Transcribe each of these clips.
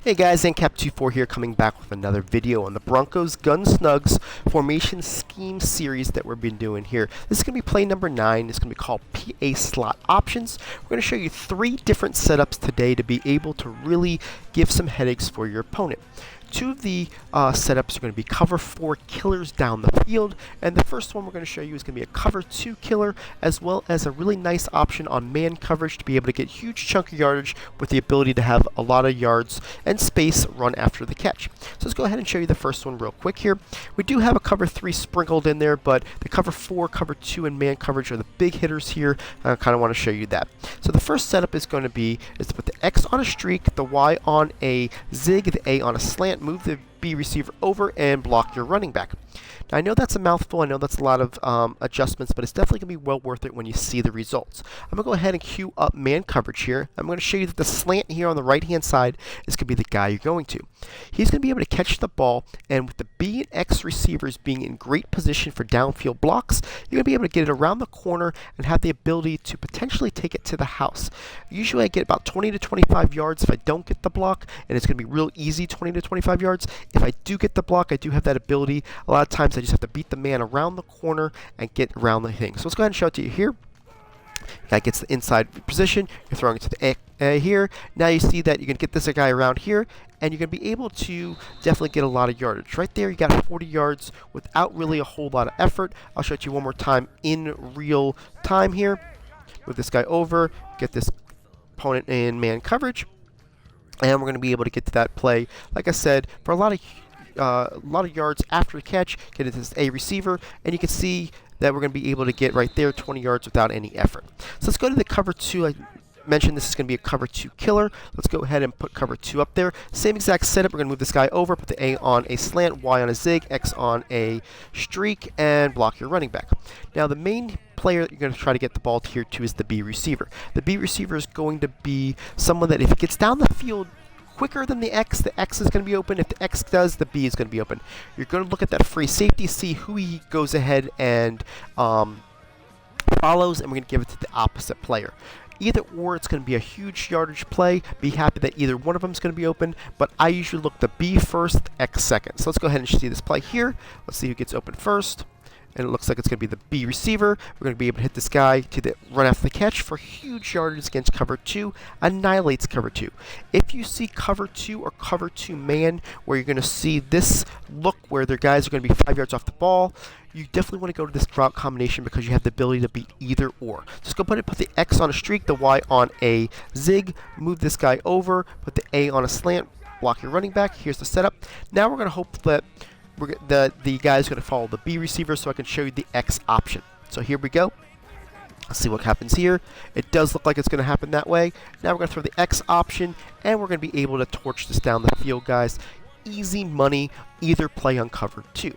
Hey guys, Cap24 here, coming back with another video on the Broncos Gun Snugs Formation Scheme series that we've been doing here. This is going to be play number 9. It's going to be called PA Slot Options. We're going to show you 3 different setups today to be able to really give some headaches for your opponent. 2 of the setups are going to be cover 4 killers down the field, and the first one we're going to show you is going to be a cover 2 killer, as well as a really nice option on man coverage to be able to get huge chunk of yardage with the ability to have a lot of yards and space run after the catch. So let's go ahead and show you the first one real quick here. We do have a cover 3 sprinkled in there, but the cover 4, cover 2, and man coverage are the big hitters here. I kind of want to show you that. So the first setup is going to be to put the X on a streak, the Y on a zig, the A on a slant, move the B receiver over, and block your running back. Now, I know that's a mouthful, I know that's a lot of adjustments, but it's definitely going to be well worth it when you see the results. I'm going to go ahead and queue up man coverage here. I'm going to show you that the slant here on the right hand side is going to be the guy you're going to. He's going to be able to catch the ball, and with the B and X receivers being in great position for downfield blocks, you're going to be able to get it around the corner and have the ability to potentially take it to the house. Usually I get about 20 to 25 yards if I don't get the block, and it's going to be real easy 20 to 25 yards. If I do get the block, I do have that ability. A lot of times I just have to beat the man around the corner and get around the thing. So let's go ahead and show it to you here. Guy gets the inside position, you're throwing it to the A here. Now you see that you can get this guy around here, and you're going to be able to definitely get a lot of yardage. Right there, you got 40 yards without really a whole lot of effort. I'll show it to you one more time in real time here. Move this guy over, get this opponent in man coverage, and we're going to be able to get to that play, like I said, for a lot of yards after the catch, get into this A receiver, and you can see that we're going to be able to get right there 20 yards without any effort. So let's go to the cover 2. I mentioned this is going to be a cover 2 killer. Let's go ahead and put cover 2 up there. Same exact setup. We're going to move this guy over, put the A on a slant, Y on a zig, X on a streak, and block your running back. Now the main player that you're going to try to get the ball here to is the B receiver. The B receiver is going to be someone that if it gets down the field quicker than the X is going to be open. If the X does, the B is going to be open. You're going to look at that free safety, see who he goes ahead and follows, and we're going to give it to the opposite player. Either or, it's going to be a huge yardage play. Be happy that either one of them is going to be open, but I usually look the B first, X second. So let's go ahead and see this play here. Let's see who gets open first. And it looks like it's going to be the B receiver. We're going to be able to hit this guy to the run after the catch for huge yardage against cover 2. Annihilates cover 2. If you see cover 2 or cover 2 man, where you're going to see this look where their guys are going to be 5 yards off the ball, you definitely want to go to this route combination because you have the ability to beat either or. Just go put the X on a streak, the Y on a zig, move this guy over, put the A on a slant, block your running back. Here's the setup. Now we're going to hope that the guy's going to follow the B receiver, so I can show you the X option. So here we go. Let's see what happens here. It does look like it's going to happen that way. Now we're going to throw the X option, and we're going to be able to torch this down the field, guys. Easy money, either play on cover 2.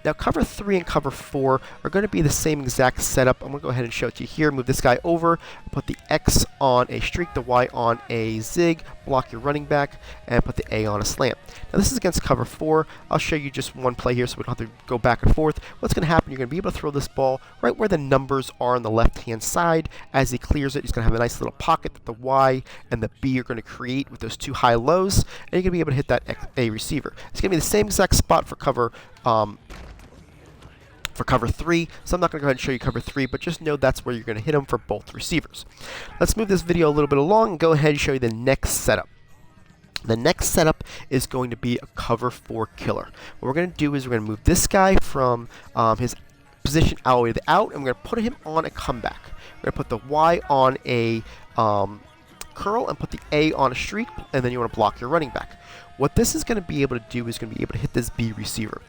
Now cover 3 and cover 4 are going to be the same exact setup. I'm going to go ahead and show it to you here. Move this guy over, put the X on a streak, the Y on a zig, block your running back, and put the A on a slant. Now this is against cover 4. I'll show you just one play here so we don't have to go back and forth. What's going to happen, you're going to be able to throw this ball right where the numbers are on the left-hand side. As he clears it, he's going to have a nice little pocket that the Y and the B are going to create with those 2 high lows, and you're going to be able to hit that A receiver. It's going to be the same exact spot for cover 3, so I'm not going to go ahead and show you cover 3, but just know that's where you're going to hit them for both receivers. Let's move this video a little bit along and go ahead and show you the next setup. The next setup is going to be a cover 4 killer. What we're going to do is we're going to move this guy from his position all the way to the out, and we're going to put him on a comeback. We're going to put the Y on a curl and put the A on a streak, and then you want to block your running back. What this is going to be able to do is going to be able to hit this B receiver.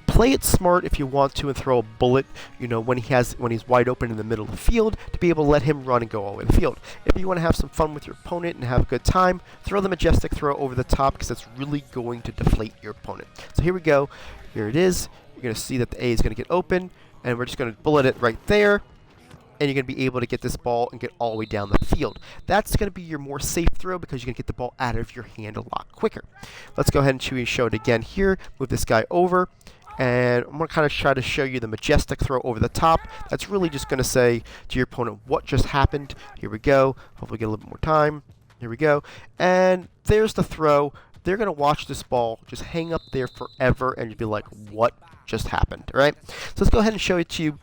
Play it smart if you want to and throw a bullet, when he's wide open in the middle of the field, to be able to let him run and go all the way to the field. If you want to have some fun with your opponent and have a good time, throw the majestic throw over the top, because that's really going to deflate your opponent. So here we go. Here it is. You're going to see that the A is going to get open, and we're just going to bullet it right there. And you're going to be able to get this ball and get all the way down the field. That's going to be your more safe throw because you're going to get the ball out of your hand a lot quicker. Let's go ahead and show it again here. Move this guy over. And I'm going to kind of try to show you the majestic throw over the top. That's really just going to say to your opponent what just happened. Here we go. Hopefully get a little bit more time. Here we go. And there's the throw. they're going to watch this ball just hang up there forever and you'd be like, what just happened, right? So let's go ahead and show it to you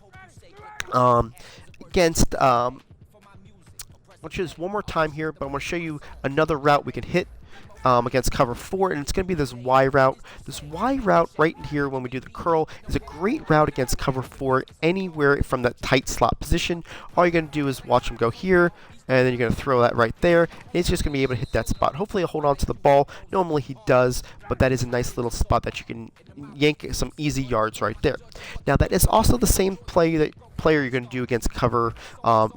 against, let's just one more time here, but I'm going to show you another route we can hit against cover 4, and it's going to be this Y route. This Y route right here when we do the curl is a great route against cover 4 anywhere from that tight slot position. All you're going to do is watch him go here, and then you're going to throw that right there, and he's just going to be able to hit that spot. Hopefully he'll hold on to the ball. Normally he does, but that is a nice little spot that you can yank some easy yards right there. Now that is also the same player you're going to do against cover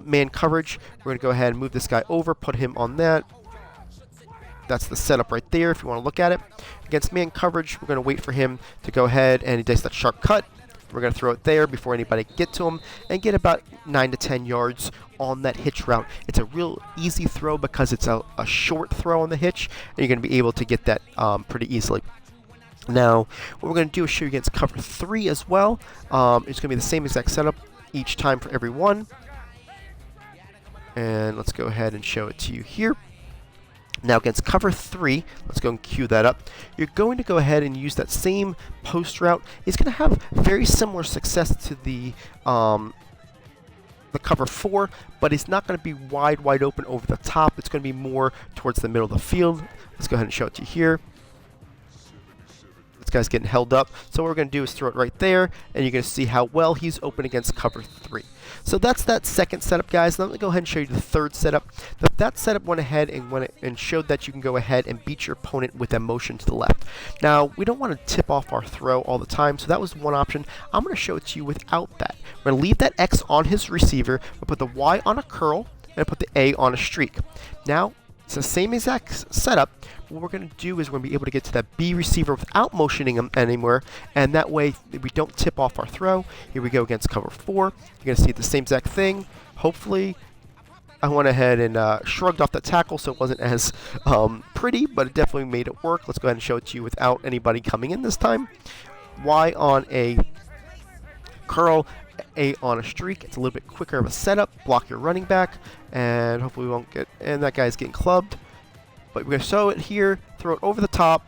man coverage. We're going to go ahead and move this guy over, put him on that. That's the setup right there if you want to look at it. Against man coverage, we're going to wait for him to go ahead and he does that sharp cut. We're going to throw it there before anybody can get to him and get about 9 to 10 yards on that hitch route. It's a real easy throw because it's a short throw on the hitch, and you're going to be able to get that pretty easily. Now, what we're going to do is show you against cover 3 as well. It's going to be the same exact setup each time for every one. And let's go ahead and show it to you here. Now against cover 3, let's go and cue that up. You're going to go ahead and use that same post route. It's going to have very similar success to the cover 4, but it's not going to be wide open over the top. It's going to be more towards the middle of the field. Let's go ahead and show it to you here. This guy's getting held up. So what we're going to do is throw it right there, and you're going to see how well he's open against cover 3. So that's that second setup, guys. Now let me go ahead and show you the third setup. That setup went ahead and showed that you can go ahead and beat your opponent with a motion to the left. Now, we don't want to tip off our throw all the time, so that was one option. I'm going to show it to you without that. We're going to leave that X on his receiver. We'll put the Y on a curl, and put the A on a streak. Now, it's the same exact setup. What we're going to do is we're going to be able to get to that B receiver without motioning him anywhere, and that way we don't tip off our throw. Here we go against cover 4. You're going to see the same exact thing. Hopefully, I went ahead and shrugged off the tackle so it wasn't as pretty, but it definitely made it work. Let's go ahead and show it to you without anybody coming in this time. Y on a curl, A on a streak. It's a little bit quicker of a setup. Block your running back, and hopefully we won't get, and that guy's getting clubbed. But we're going to show it here, throw it over the top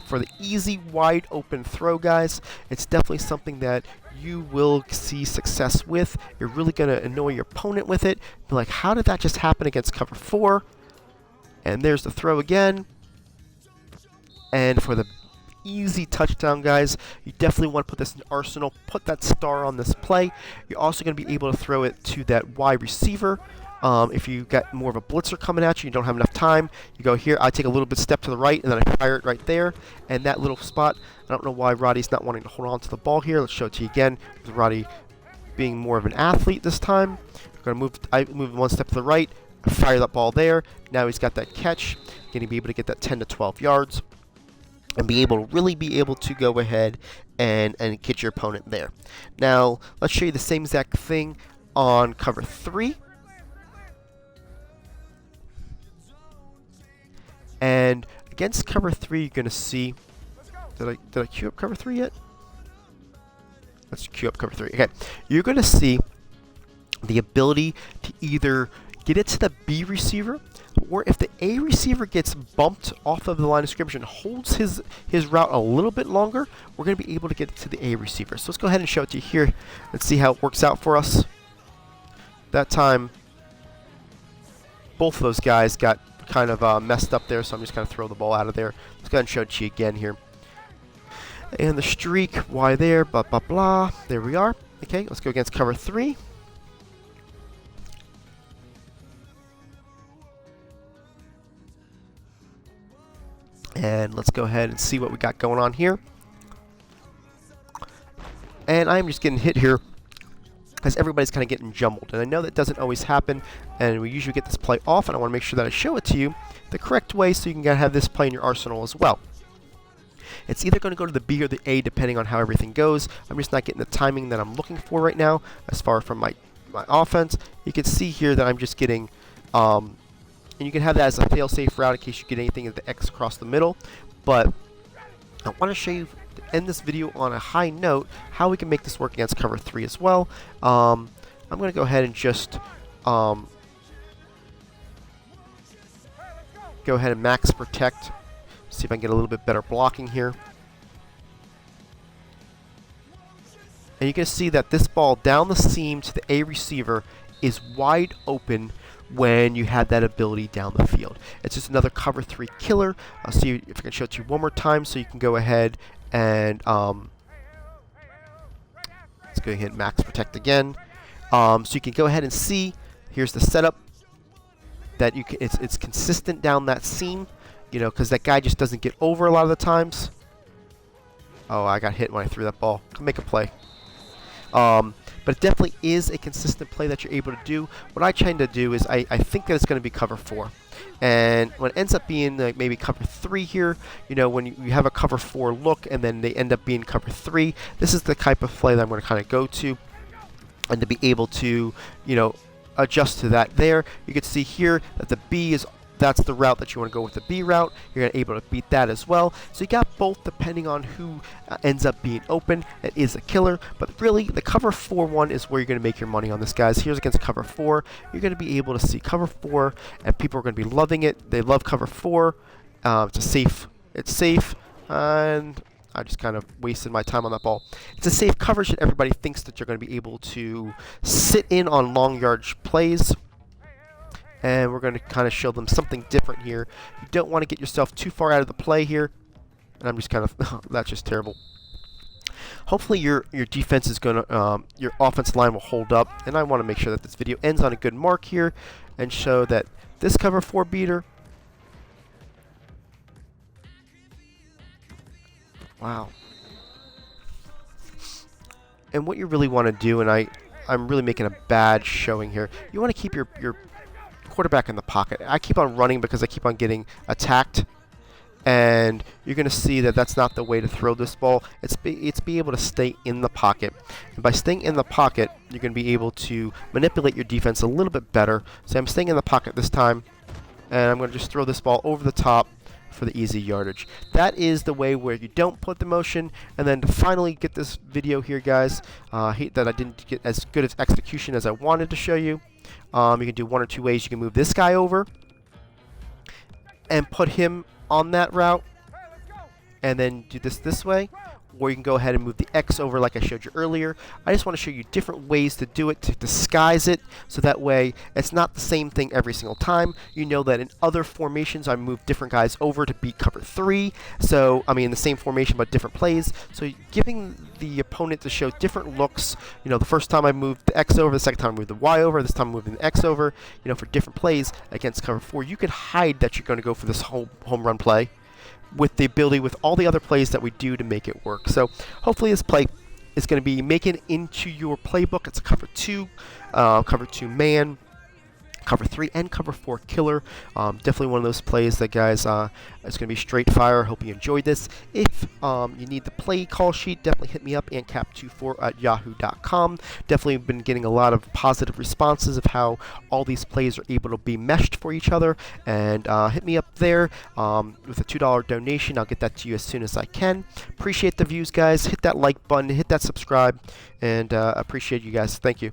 for the easy, wide open throw, guys. It's definitely something that you will see success with. You're really going to annoy your opponent with it. Be like, how did that just happen against cover 4? And there's the throw again. And for the easy touchdown, guys, you definitely want to put this in arsenal. Put that star on this play. You're also going to be able to throw it to that wide receiver. If you got more of a blitzer coming at you, you don't have enough time, you go here. I take a little bit step to the right, and then I fire it right there. And that little spot, I don't know why Roddy's not wanting to hold on to the ball here. Let's show it to you again. With Roddy being more of an athlete this time. We're going to I move one step to the right, fire that ball there. Now he's got that catch, going to be able to get that 10 to 12 yards. And really be able to go ahead and get your opponent there. Now, let's show you the same exact thing on cover 3. And against cover 3, you're going to see... Did I queue up cover 3 yet? Let's queue up cover 3. Okay. You're going to see the ability to either get it to the B receiver, or if the A receiver gets bumped off of the line of scrimmage and holds his route a little bit longer, we're going to be able to get it to the A receiver. So let's go ahead and show it to you here. Let's see how it works out for us. That time, both of those guys got kind of messed up there, so I'm just going to throw the ball out of there. Let's go ahead and show it to you again here. And the streak, Y there, blah, blah, blah. There we are. Okay, let's go against cover 3. And let's go ahead and see what we got going on here. And I'm just getting hit here because everybody's kind of getting jumbled. And I know that doesn't always happen, and we usually get this play off, and I want to make sure that I show it to you the correct way so you can have this play in your arsenal as well. It's either going to go to the B or the A depending on how everything goes. I'm just not getting the timing that I'm looking for right now as far from my offense. You can see here that I'm just getting... and you can have that as a fail-safe route in case you get anything at the X across the middle. But I want to show you, to end this video on a high note, how we can make this work against cover 3 as well. I'm going to go ahead and just go ahead and max protect see if I can get a little bit better blocking here. And you can see that this ball down the seam to the A receiver is wide open when you have that ability down the field. It's just another cover 3 killer. I'll see if I can show it to you one more time so you can go ahead and let's go ahead and max protect again. So you can go ahead and see, here's the setup, that you can, it's consistent down that seam, you know, because that guy just doesn't get over a lot of the times. Oh, I got hit when I threw that ball. Come make a play. But it definitely is a consistent play that you're able to do. What I tend to do is I think that it's going to be cover 4. And when it ends up being like maybe cover 3 here, you know, when you have a cover 4 look and then they end up being cover 3, this is the type of play that I'm going to kind of go to and to be able to, you know, adjust to that there. You can see here that the B is, that's the route that you want to go with, the B route. You're going to be able to beat that as well. So you got both depending on who ends up being open. It is a killer, but really the cover 4 one is where you're going to make your money on this, guys. Here's against cover 4. You're going to be able to see cover 4, and people are going to be loving it. They love cover 4. It's safe, and I just kind of wasted my time on that ball. It's a safe coverage that everybody thinks that you're going to be able to sit in on long yardage plays. And we're going to kind of show them something different here. You don't want to get yourself too far out of the play here. And I'm just kind of, that's just terrible. Hopefully your defense is going to, your offensive line will hold up. And I want to make sure that this video ends on a good mark here and show that this cover 4 beater. Wow. And what you really want to do, and I'm really making a bad showing here, you want to keep your quarterback in the pocket. I keep on running because I keep on getting attacked, and you're going to see that that's not the way to throw this ball. It's be able to stay in the pocket, and by staying in the pocket, you're going to be able to manipulate your defense a little bit better. So I'm staying in the pocket this time, and I'm going to just throw this ball over the top for the easy yardage. That is the way where you don't put the motion. And then to finally get this video here, guys, I hate that I didn't get as good of execution as I wanted to show you. You can do one or two ways. You can move this guy over and put him on that route, and then do this way, or you can go ahead and move the X over like I showed you earlier. I just want to show you different ways to do it, to disguise it, so that way it's not the same thing every single time. You know that in other formations I move different guys over to beat cover 3, so I mean the same formation but different plays, so giving the opponent to show different looks. You know, the first time I moved the X over, the second time I moved the Y over, this time I'm moving the X over, you know, for different plays against cover 4. You can hide that you're going to go for this whole home run play with the ability, with all the other plays that we do to make it work. So hopefully this play is going to be making it into your playbook. It's a cover 2 man, cover 3 and cover 4 killer. Definitely one of those plays that, guys, it's going to be straight fire. Hope you enjoyed this. If you need the play call sheet, definitely hit me up, ancap24@yahoo.com. Definitely been getting a lot of positive responses of how all these plays are able to be meshed for each other. And hit me up there with a $2 donation. I'll get that to you as soon as I can. Appreciate the views, guys. Hit that like button, hit that subscribe, and appreciate you guys. Thank you.